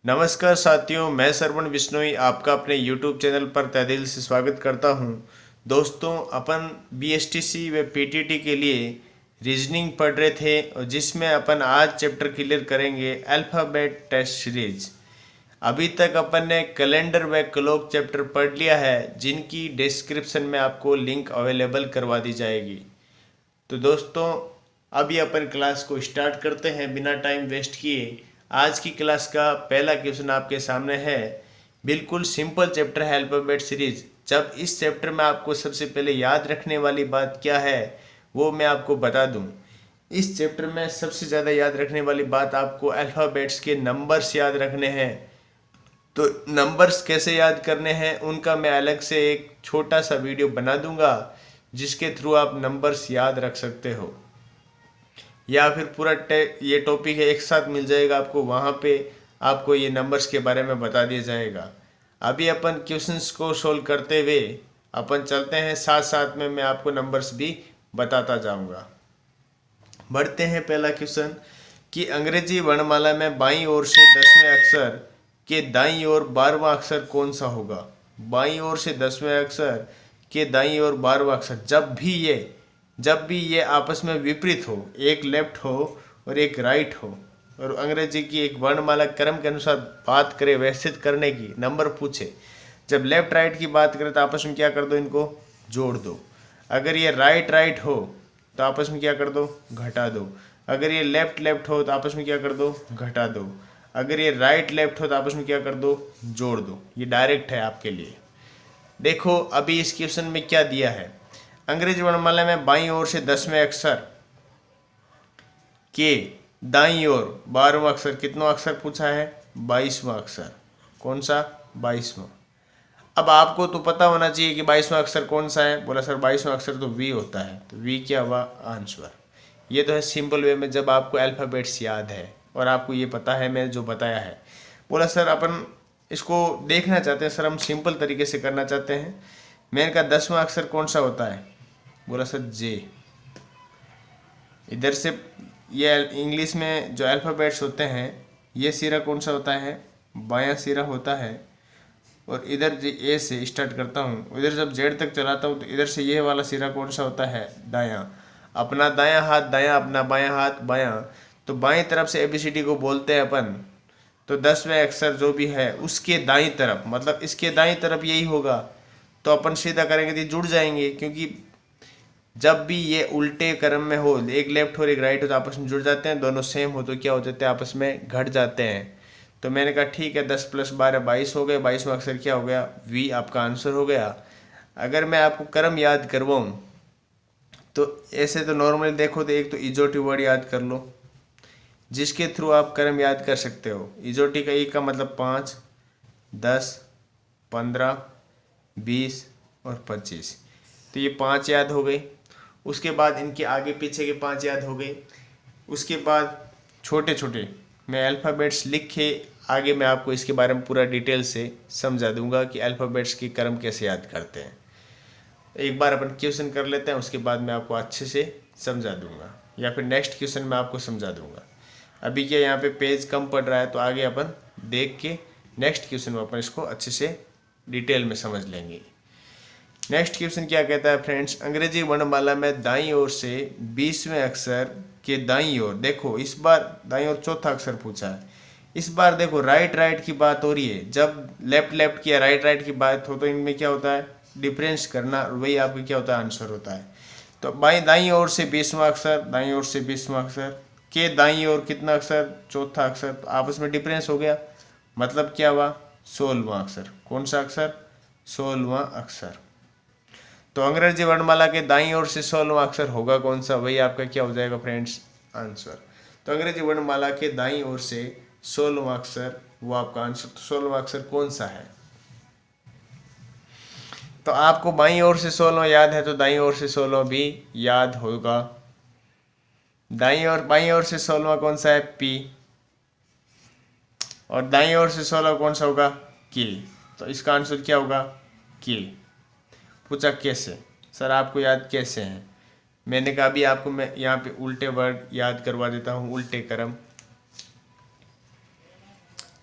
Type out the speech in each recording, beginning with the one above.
नमस्कार साथियों, मैं श्रवण बिश्नोई आपका अपने YouTube चैनल पर तहे दिल से स्वागत करता हूं। दोस्तों, अपन BSTC व PTT के लिए रीजनिंग पढ़ रहे थे और जिसमें अपन आज चैप्टर क्लियर करेंगे अल्फ़ाबेट टेस्ट सीरीज। अभी तक अपन ने कैलेंडर व क्लॉक चैप्टर पढ़ लिया है, जिनकी डिस्क्रिप्शन में आपको लिंक अवेलेबल करवा दी जाएगी। तो दोस्तों, अभी अपन क्लास को स्टार्ट करते हैं बिना टाइम वेस्ट किए। आज की क्लास का पहला क्वेश्चन आपके सामने है। बिल्कुल सिंपल चैप्टर है अल्फ़ाबेट सीरीज। जब इस चैप्टर में आपको सबसे पहले याद रखने वाली बात क्या है वो मैं आपको बता दूं। इस चैप्टर में सबसे ज़्यादा याद रखने वाली बात आपको अल्फ़ाबेट्स के नंबर्स याद रखने हैं। तो नंबर्स कैसे याद करने हैं उनका मैं अलग से एक छोटा सा वीडियो बना दूंगा, जिसके थ्रू आप नंबर्स याद रख सकते हो। या फिर पूरा ये टॉपिक है एक साथ मिल जाएगा आपको, वहाँ पे आपको ये नंबर्स के बारे में बता दिया जाएगा। अभी अपन क्वेश्चंस को सोल्व करते हुए अपन चलते हैं, साथ साथ में मैं आपको नंबर्स भी बताता जाऊंगा। बढ़ते हैं पहला क्वेश्चन कि अंग्रेजी वर्णमाला में बाईं ओर से 10वें अक्षर के दाईं ओर 12वां अक्षर कौन सा होगा। बाईं ओर से 10वें अक्षर के दाईं ओर 12वां अक्षर जब भी ये आपस में विपरीत हो, एक लेफ्ट हो और एक राइट हो, और अंग्रेजी की एक वर्णमाला क्रम के अनुसार बात करें, व्यवस्थित करने की, नंबर पूछे, जब लेफ्ट राइट की बात करें तो आपस में क्या कर दो, इनको जोड़ दो। अगर ये राइट राइट हो तो आपस में क्या कर दो, घटा दो। अगर ये लेफ्ट लेफ्ट हो तो आपस में क्या कर दो, घटा दो। अगर ये राइट लेफ्ट हो तो आपस में क्या कर दो, जोड़ दो। ये डायरेक्ट है आपके लिए। देखो अभी इस क्वेश्चन में क्या दिया है। अंग्रेजी वर्णमाला में बाईं ओर से 10वें अक्षर के दाईं ओर 12वां अक्षर, कितना अक्षर पूछा है, 22वां अक्षर। कौन सा, 22वां। अब आपको तो पता होना चाहिए कि 22वां अक्षर कौन सा है। बोला सर 22वां अक्षर तो वी होता है। तो वी क्या हुआ, आंसर। ये तो है सिंपल वे में, जब आपको अल्फ़ाबेट्स याद है और आपको ये पता है मैं जो बताया है। बोला सर अपन इसको देखना चाहते हैं सर, हम सिंपल तरीके से करना चाहते हैं। मैंने कहा 10वां अक्षर कौन सा होता है। बोला सर जे। इधर से ये इंग्लिश में जो अल्फ़ाबेट्स होते हैं, ये सिरा कौन सा होता है, बायां सिरा होता है। और इधर जो ए से स्टार्ट करता हूँ, इधर जब जेड तक चलाता हूँ तो इधर से ये वाला सिरा कौन सा होता है, दायां। अपना दायां हाथ दायां, अपना बायां हाथ बायां। तो बाईं तरफ से ABCD को बोलते हैं अपन। तो 10वें अक्षर जो भी है उसके दाईं तरफ, मतलब इसके दाईं तरफ यही होगा। तो अपन सीधा करेंगे तो जुड़ जाएंगे, क्योंकि जब भी ये उल्टे क्रम में हो, एक लेफ्ट और एक राइट हो तो आपस में जुड़ जाते हैं, दोनों सेम हो तो क्या हो जाते हैं, आपस में घट जाते हैं। तो मैंने कहा ठीक है, 10 + 12 22 हो गए। 22वां अक्षर क्या हो गया, वी आपका आंसर हो गया। अगर मैं आपको क्रम याद करवाऊँ तो ऐसे तो नॉर्मली देखो तो एक तो इजोटी वर्ड याद कर लो, जिसके थ्रू आप क्रम याद कर सकते हो। इजोटी का ई का मतलब 5, 10, 15, 20 और 25। तो ये 5 याद हो गई। उसके बाद इनके आगे पीछे के 5 याद हो गए। उसके बाद छोटे छोटे मैं अल्फ़ाबेट्स लिख के आगे मैं आपको इसके बारे में पूरा डिटेल से समझा दूंगा कि अल्फ़ाबेट्स की क्रम कैसे याद करते हैं। एक बार अपन क्वेश्चन कर लेते हैं, उसके बाद मैं आपको अच्छे से समझा दूंगा, या फिर नेक्स्ट क्वेश्चन में आपको समझा दूंगा। अभी क्या यहाँ पे पेज कम पड़ रहा है, तो आगे अपन देख के नेक्स्ट क्वेश्चन में अपन इसको अच्छे से डिटेल में समझ लेंगे। नेक्स्ट क्वेश्चन क्या कहता है फ्रेंड्स, अंग्रेजी वर्णमाला में दाईं ओर से 20वें अक्षर के दाईं ओर, देखो इस बार दाईं ओर चौथा अक्षर पूछा है। इस बार देखो राइट राइट की बात हो रही है। जब लेफ्ट लेफ्ट की या राइट राइट की बात हो तो इनमें क्या होता है, डिफरेंस करना, वही आपका क्या होता है, आंसर होता है। तो दाईं ओर से 20वां अक्षर, दाईं ओर से 20वां अक्षर के दाईं ओर कितना अक्षर, चौथा अक्षर। तो आपस में डिफरेंस हो गया, मतलब क्या हुआ, 16वां अक्षर। कौन सा अक्षर, 16वां अक्षर। तो अंग्रेजी वर्णमाला के दाईं ओर से 16वां अक्षर होगा कौन सा, वही आपका क्या हो जाएगा फ्रेंड्स, आंसर। तो अंग्रेजी वर्णमाला के दाईं ओर से 16वां अक्षर वो आपका आंसर। तो 16वां अक्षर कौन सा है। तो आपको बाईं ओर से 16वां याद है तो दाईं ओर से 16वां भी याद होगा। बाईं ओर से 16वां कौन सा है, पी। और दाईं ओर से 16वां कौन सा होगा, के। तो इसका आंसर क्या होगा, के। पूछा कैसे, सर आपको याद कैसे हैं। मैंने कहा अभी आपको मैं यहाँ पे उल्टे वर्ड याद करवा देता हूँ, उल्टे क्रम।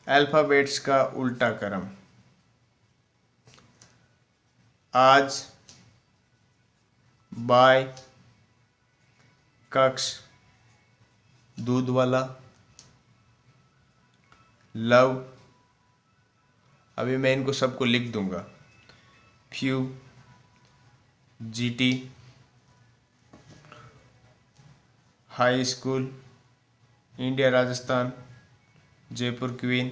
अल्फ़ाबेट्स का उल्टा क्रम। आज, बाय, कक्ष, दूध वाला, लव, अभी मैं इनको सबको लिख दूंगा, few, GT, high school, India Rajasthan, Jaipur queen,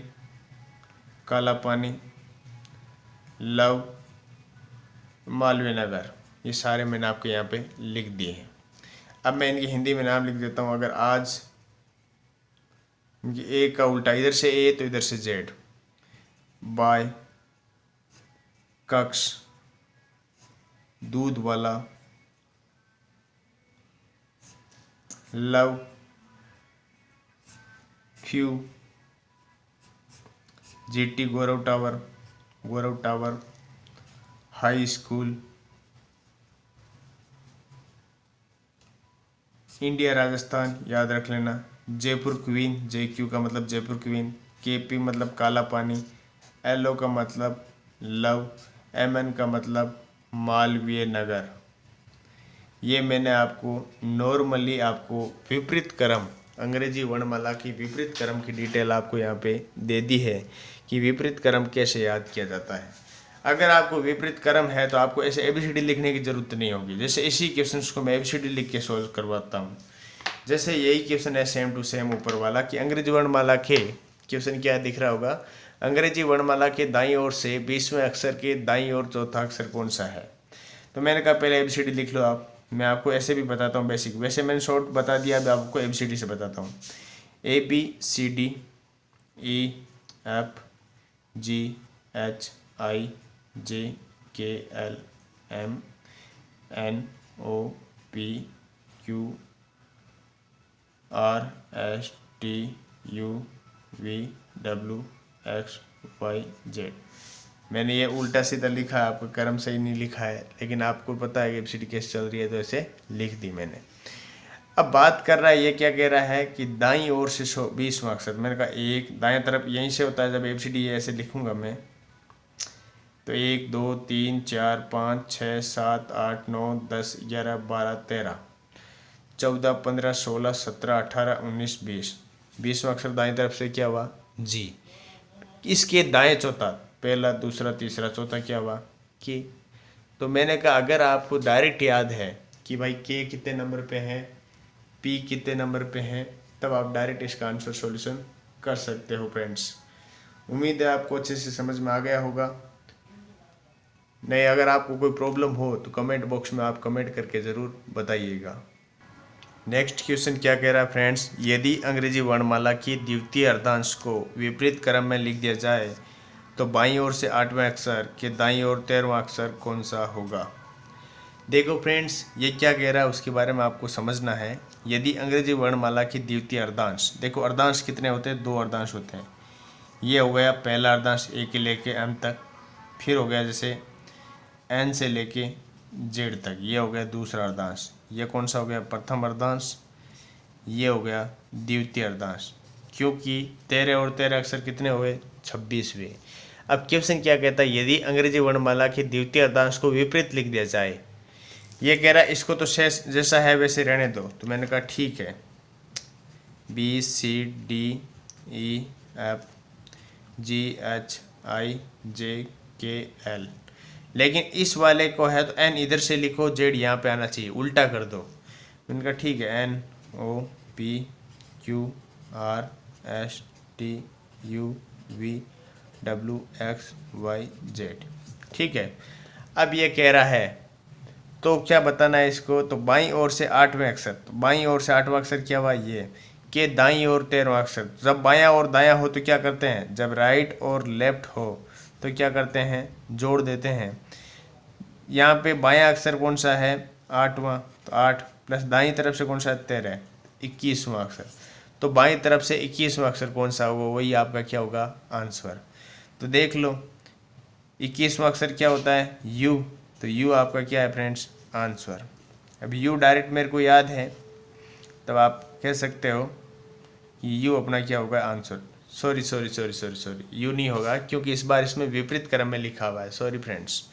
काला पानी, लव, मालवीय नगर, ये सारे मैंने आपके यहाँ पे लिख दिए हैं। अब मैं इनकी हिंदी में नाम लिख देता हूँ। अगर आज, ए का उल्टा, इधर से ए तो इधर से जेड, बाय, कक्ष, दूध वाला, love, few, GT Gaurav tower, high school, India Rajasthan, याद रख लेना, जयपुर क्वीन, JQ का मतलब जयपुर क्वीन, KP मतलब काला पानी, LO का मतलब लव, MN का मतलब मालवीय नगर। ये मैंने आपको नॉर्मली आपको विपरीत क्रम, अंग्रेजी वर्णमाला की विपरीत क्रम की डिटेल आपको यहाँ पे दे दी है कि विपरीत क्रम कैसे याद किया जाता है। अगर आपको विपरीत क्रम है तो आपको ऐसे ABCD लिखने की ज़रूरत नहीं होगी। जैसे इसी क्वेश्चन को मैं ABCD लिख के सोल्व करवाता हूँ। जैसे यही क्वेश्चन है सेम टू सेम ऊपर वाला कि अंग्रेजी वर्णमाला के, क्वेश्चन क्या दिख रहा होगा, अंग्रेजी वर्णमाला के दाईं ओर से 20वें अक्षर के दाईं ओर चौथा अक्षर कौन सा है। तो मैंने कहा पहले ABCD लिख लो आप। मैं आपको ऐसे भी बताता हूँ बेसिक, वैसे मैंने शॉर्ट बता दिया, अब आपको ABCD से बताता हूँ। ABCD, EF GHI JKL MNOP QRSTUVWXYZ। मैंने ये उल्टा सीधा लिखा है, आपको क्रम सही नहीं लिखा है, लेकिन आपको पता है कि ABCD कैसे चल रही है तो ऐसे लिख दी मैंने। अब बात कर रहा है, ये क्या कह रहा है कि दाईं ओर से 20वां अक्षर। मैंने कहा एक दाएं तरफ यहीं से होता है, जब ABCD ऐसे लिखूंगा मैं तो 1 2 3 4 5 6 7 8 9 10 11 12 13 14 15 16 17 18 19 20। 20वां अक्षर दाएं तरफ से क्या हुआ, जी। इसके दाएं चौथा, पहला दूसरा तीसरा चौथा क्या हुआ, के। तो मैंने कहा अगर आपको डायरेक्ट याद है कि भाई के कितने नंबर पे है, पी कितने नंबर पे है, तब आप डायरेक्ट इसका आंसर सॉल्यूशन कर सकते हो फ्रेंड्स। उम्मीद है आपको अच्छे से समझ में आ गया होगा। नहीं, अगर आपको कोई प्रॉब्लम हो तो कमेंट बॉक्स में आप कमेंट करके ज़रूर बताइएगा। नेक्स्ट क्वेश्चन क्या कह रहा है फ्रेंड्स, यदि अंग्रेजी वर्णमाला की द्वितीय अर्धांश को विपरीत क्रम में लिख दिया जाए तो बाईं ओर से 8वें अक्षर के दाईं ओर 13वां अक्षर कौन सा होगा। देखो फ्रेंड्स, ये क्या कह रहा है उसके बारे में आपको समझना है। यदि अंग्रेजी वर्णमाला की द्वितीय अर्धांश, देखो अर्धांश कितने होते हैं, 2 अर्धांश होते हैं। ये हो गया पहला अर्धांश A के लेके M तक, फिर हो गया जैसे N से लेके Z तक, ये हो गया दूसरा अर्धांश। ये कौन सा हो गया, प्रथम अर्धांश। ये हो गया द्वितीय अर्धांश, क्योंकि 13 और 13 अक्षर कितने हुए, 26वें। अब क्वेश्चन क्या कहता है, यदि अंग्रेजी वर्णमाला के द्वितीय अर्धांश को विपरीत लिख दिया जाए। ये कह रहा है इसको तो शेष जैसा है वैसे रहने दो। तो मैंने कहा ठीक है, BCDEFGHIJKL, लेकिन इस वाले को है तो N इधर से लिखो, Z यहाँ पे आना चाहिए, उल्टा कर दो। मैंने कहा ठीक है, NOPQRSTUVWXYZ, ठीक है। अब ये कह रहा है तो क्या बताना है इसको, तो बाईं ओर से 8वें अक्षर, तो बाईं ओर से 8वां अक्षर क्या हुआ, ये के दाईं ओर 13वां अक्षर। जब बायां और दायां हो तो क्या करते हैं, जब राइट और लेफ्ट हो तो क्या करते हैं, जोड़ देते हैं। यहाँ पे बायां अक्षर कौन सा है, 8वां, तो 8 प्लस दाईं तरफ से कौन सा है, 13, 21वां अक्षर। तो बाईं तरफ से 21वां अक्षर कौन सा होगा, वही आपका क्या होगा, आंसर। तो देख लो 21वां अक्षर क्या होता है, U, तो U आपका क्या है फ्रेंड्स, आंसर। अब U डायरेक्ट मेरे को याद है, तब आप कह सकते हो कि U अपना क्या होगा, answer. Sorry sorry sorry sorry sorry, you नहीं होगा क्योंकि इस बार इसमें विपरीत क्रम में लिखा हुआ है। सॉरी फ्रेंड्स,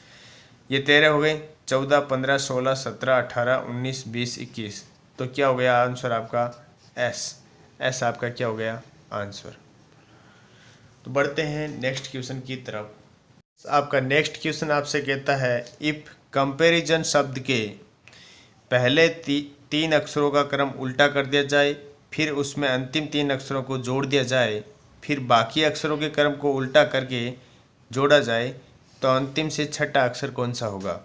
ये 13 हो गए, 14, 15, 16, 17, 18, 19, 20, 21। तो क्या हो गया आंसर आपका एस आपका क्या हो गया आंसर। तो बढ़ते हैं नेक्स्ट क्वेश्चन की तरफ। आपका नेक्स्ट क्वेश्चन आपसे कहता है इफ कंपैरिजन शब्द के पहले तीन अक्षरों का क्रम उल्टा कर दिया जाए, फिर उसमें अंतिम 3 अक्षरों को जोड़ दिया जाए, फिर बाकी अक्षरों के क्रम को उल्टा करके जोड़ा जाए, तो अंतिम से छठा अक्षर कौन सा होगा।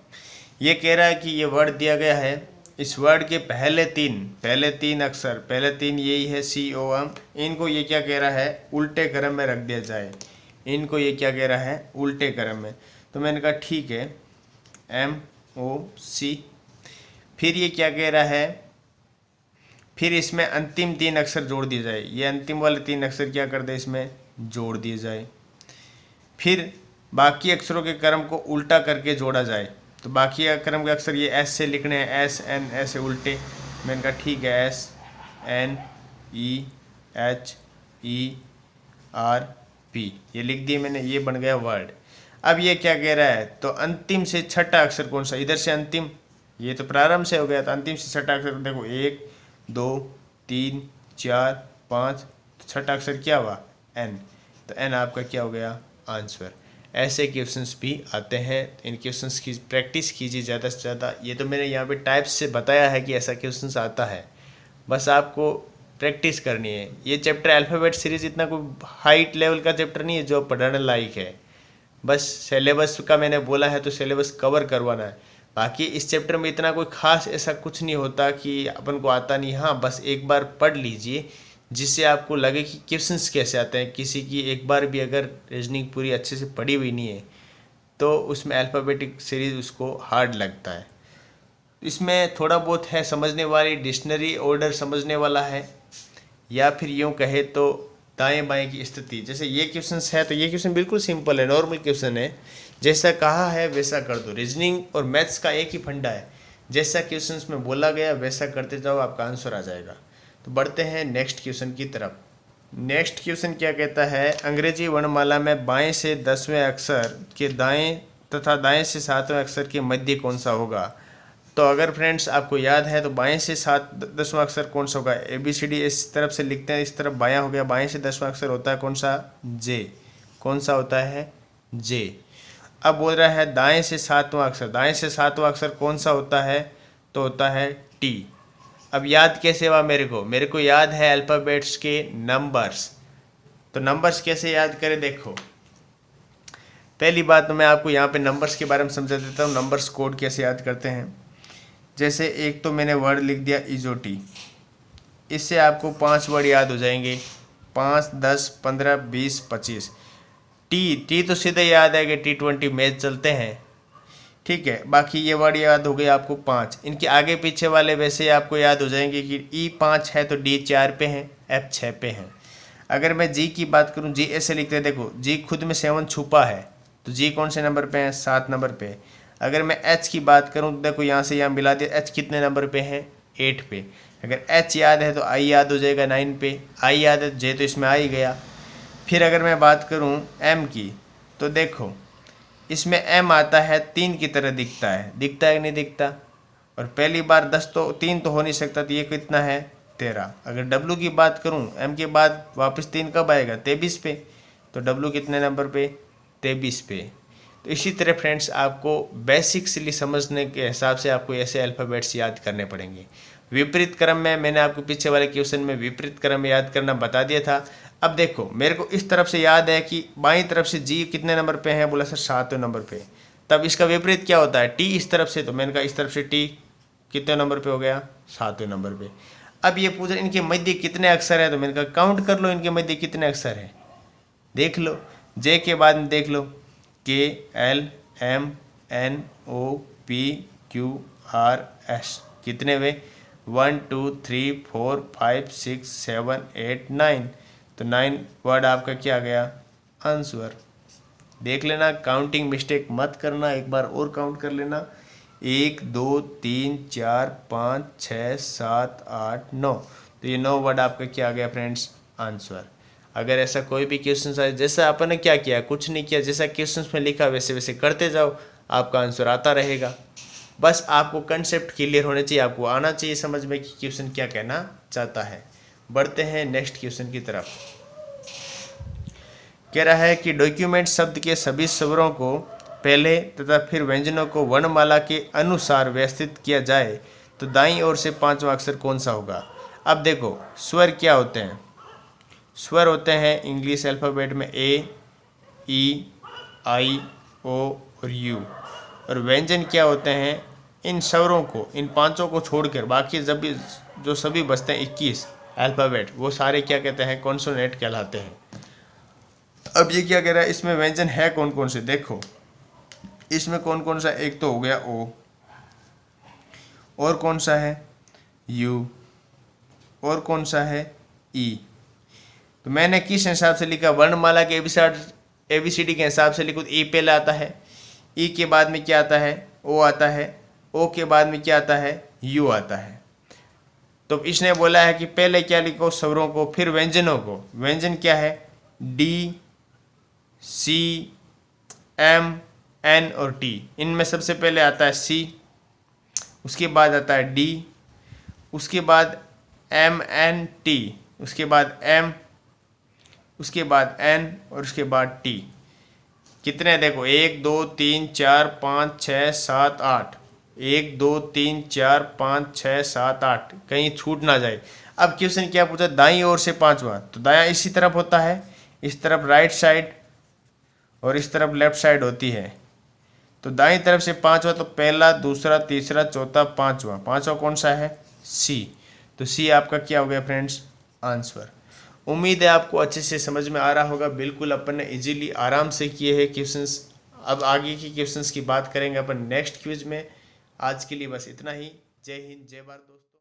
ये कह रहा है कि ये वर्ड दिया गया है, इस वर्ड के पहले तीन अक्षर, पहले 3 यही है COM, इनको ये क्या कह रहा है उल्टे क्रम में रख दिया जाए। इनको ये क्या कह रहा है उल्टे क्रम में। तो मैंने कहा ठीक है, MOC। फिर ये क्या कह रहा है, फिर इसमें अंतिम 3 अक्षर जोड़ दिए जाए। ये अंतिम वाले 3 अक्षर क्या कर दे इसमें जोड़ दिए जाए। फिर बाकी अक्षरों के क्रम को उल्टा करके जोड़ा जाए। तो बाकी क्रम के अक्षर ये S से लिखने हैं, SN ऐसे उल्टे। मैंने कहा ठीक है, SNEHERP ये लिख दिए मैंने, ये बन गया वर्ड। अब ये क्या कह रहा है, तो अंतिम से छठा अक्षर कौन सा। इधर से अंतिम, ये तो प्रारंभ से हो गया, तो अंतिम से छठा अक्षर देखो 1 2 3 4 5, तो छठा अक्षर क्या हुआ N। तो N आपका क्या हो गया आंसर। ऐसे क्वेश्चंस भी आते हैं, इन क्वेश्चंस की प्रैक्टिस कीजिए ज़्यादा से ज़्यादा। ये तो मैंने यहाँ पे टाइप्स से बताया है कि ऐसा क्वेश्चंस आता है, बस आपको प्रैक्टिस करनी है। ये चैप्टर अल्फ़ाबेट सीरीज़ इतना कोई हाई लेवल का चैप्टर नहीं है जो पढ़ने लायक है, बस सिलेबस का मैंने बोला है तो सिलेबस कवर करवाना है। बाकी इस चैप्टर में इतना कोई खास ऐसा कुछ नहीं होता कि अपन को आता नहीं। हाँ, बस एक बार पढ़ लीजिए जिससे आपको लगे कि क्वेश्चंस कैसे आते हैं। किसी की एक बार भी अगर रीजनिंग पूरी अच्छे से पढ़ी हुई नहीं है तो उसमें अल्फ़ाबेटिक सीरीज़ उसको हार्ड लगता है। इसमें थोड़ा बहुत है समझने वाली, डिक्शनरी ऑर्डर समझने वाला है, या फिर यूँ कहे तो दाएं बाएं की स्थिति। जैसे ये क्वेश्चंस है तो ये क्वेश्चन बिल्कुल सिंपल है, नॉर्मल क्वेश्चन है, जैसा कहा है वैसा कर दो। रीजनिंग और मैथ्स का एक ही फंडा है, जैसा क्वेश्चंस में बोला गया वैसा करते जाओ, आपका आंसर आ जाएगा। तो बढ़ते हैं नेक्स्ट क्वेश्चन की तरफ। नेक्स्ट क्वेश्चन क्या कहता है, अंग्रेजी वर्णमाला में बाएं से 10वें अक्षर के दाएं तथा दाएं से 7वें अक्षर के मध्य कौन सा होगा। तो अगर फ्रेंड्स आपको याद है तो बाएं से 10वां अक्षर कौन सा होगा। ABCD इस तरफ से लिखते हैं, इस तरफ बायां हो गया, बाएं से 10वां अक्षर होता है कौन सा J। कौन सा होता है J। अब बोल रहा है दाएं से 7वां अक्षर, दाएं से 7वां अक्षर कौन सा होता है, तो होता है T। अब याद कैसे हुआ मेरे को याद है अल्फ़ाबेट्स के नंबर्स। तो नंबर्स कैसे याद करें, देखो पहली बात तो मैं आपको यहाँ पे नंबर्स के बारे में समझा देता हूँ, नंबर्स कोड कैसे याद करते हैं। जैसे एक तो मैंने वर्ड लिख दिया इजोटी, इससे आपको 5 वर्ड याद हो जाएंगे, 5 10 15 20 25। टी तो सीधे याद है कि T20 मैच चलते हैं, ठीक है। बाकी ये वर्ड याद हो गए आपको 5। इनके आगे पीछे वाले वैसे आपको याद हो जाएंगे कि E 5 है तो D 4 पे है, F 6 पे है। अगर मैं G की बात करूँ, G ऐसे लिखते हैं, देखो G खुद में 7 छुपा है, तो G कौन से नंबर पे है 7 नंबर पे। अगर मैं H की बात करूँ तो देखो यहाँ से यहाँ मिला दिया, H कितने नंबर पे है 8 पे। अगर H याद है तो I याद हो जाएगा 9 पे, I याद है J तो इसमें आ ही गया। फिर अगर मैं बात करूँ M की, तो देखो इसमें M आता है 3 की तरह दिखता है कि नहीं दिखता। और पहली बार 10 तो 3 तो हो नहीं सकता, तो ये कितना है 13। अगर W की बात करूँ, M के बाद वापस 3 कब आएगा 23 पे, तो W कितने नंबर पे 23 पे। तो इसी तरह फ्रेंड्स आपको बेसिक्सली समझने के हिसाब से आपको ऐसे अल्फ़ाबेट्स याद करने पड़ेंगे। विपरीत क्रम में मैंने आपको पीछे वाले क्वेश्चन में विपरीत क्रम में याद करना बता दिया था। अब देखो मेरे को इस तरफ से याद है कि बाईं तरफ से G कितने नंबर पे है, बोला सर 7वें नंबर पे। तब इसका विपरीत क्या होता है T इस तरफ से, तो मैंने कहा इस तरफ से T कितने नंबर पे हो गया 7वें नंबर पे। अब ये पूछ रहे इनके मध्य कितने अक्षर है, तो मैंने कहा काउंट कर लो इनके मध्य कितने अक्षर है, देख लो। J के बाद में देख लो K L M N O P Q R S कितने वे 1 2 3 4 5 6 7 8 9। तो 9 वर्ड आपका क्या गया आंसर। देख लेना, काउंटिंग मिस्टेक मत करना, एक बार और काउंट कर लेना 1 2 3 4 5 6 7 8 9। तो ये 9 वर्ड आपका क्या आ गया फ्रेंड्स आंसर। अगर ऐसा कोई भी क्वेश्चन आए, जैसा अपन ने क्या किया, कुछ नहीं किया, जैसा क्वेश्चन में लिखा वैसे वैसे करते जाओ, आपका आंसर आता रहेगा। बस आपको कंसेप्ट क्लियर होने चाहिए, आपको आना चाहिए समझ में कि क्वेश्चन क्या कहना चाहता है। बढ़ते हैं नेक्स्ट क्वेश्चन की तरफ। कह रहा है कि डॉक्यूमेंट शब्द के सभी स्वरों को पहले तथा फिर व्यंजनों को वर्णमाला के अनुसार व्यवस्थित किया जाए तो दाईं ओर से 5वां अक्षर कौन सा होगा। अब देखो स्वर क्या होते हैं। स्वर होते हैं इंग्लिश अल्फ़ाबेट में ए, ई, आई, ओ और यू। और व्यंजन क्या होते हैं, इन स्वरों को, इन पांचों को छोड़कर बाकी जब भी जो सभी बचते हैं 21 अल्फ़ाबेट, वो सारे क्या कहते हैं, कॉन्सोनेंट कहलाते हैं। अब ये क्या कह रहा है, इसमें व्यंजन है कौन कौन से, देखो इसमें कौन कौन सा, एक तो हो गया ओ, और कौन सा है यू, और कौन सा है ई। तो मैंने किस हिसाब से लिखा, वर्णमाला के ABCD के हिसाब से लिखो तो ई पहले आता है, ई के बाद में क्या आता है, ओ आता है, ओ के बाद में क्या आता है, यू आता है। तो इसने बोला है कि पहले क्या लिखो, स्वरों को, फिर व्यंजनों को। व्यंजन क्या है, डी, सी, एम, एन और टी। इनमें सबसे पहले आता है सी, उसके बाद आता है डी, उसके बाद एम एन टी, उसके बाद एम, उसके बाद एन और उसके बाद टी। कितने देखो, 1 2 3 4 5 6 7 8, 1 2 3 4 5 6 7 8, कहीं छूट ना जाए। अब क्वेश्चन क्या पूछा, दाईं ओर से 5वां, तो दायां इसी तरफ होता है, इस तरफ राइट साइड और इस तरफ लेफ्ट साइड होती है। तो दाईं तरफ से 5वां, तो पहला, दूसरा, तीसरा, चौथा, 5वां। 5वां कौन सा है, सी। तो सी आपका क्या हो गया फ्रेंड्स, आंसर। उम्मीद है आपको अच्छे से समझ में आ रहा होगा। बिल्कुल अपन ने इजीली आराम से किए हैं क्वेश्चंस। अब आगे की क्वेश्चंस की बात करेंगे अपन नेक्स्ट क्विज में। आज के लिए बस इतना ही। जय हिंद, जय भारत दोस्तों।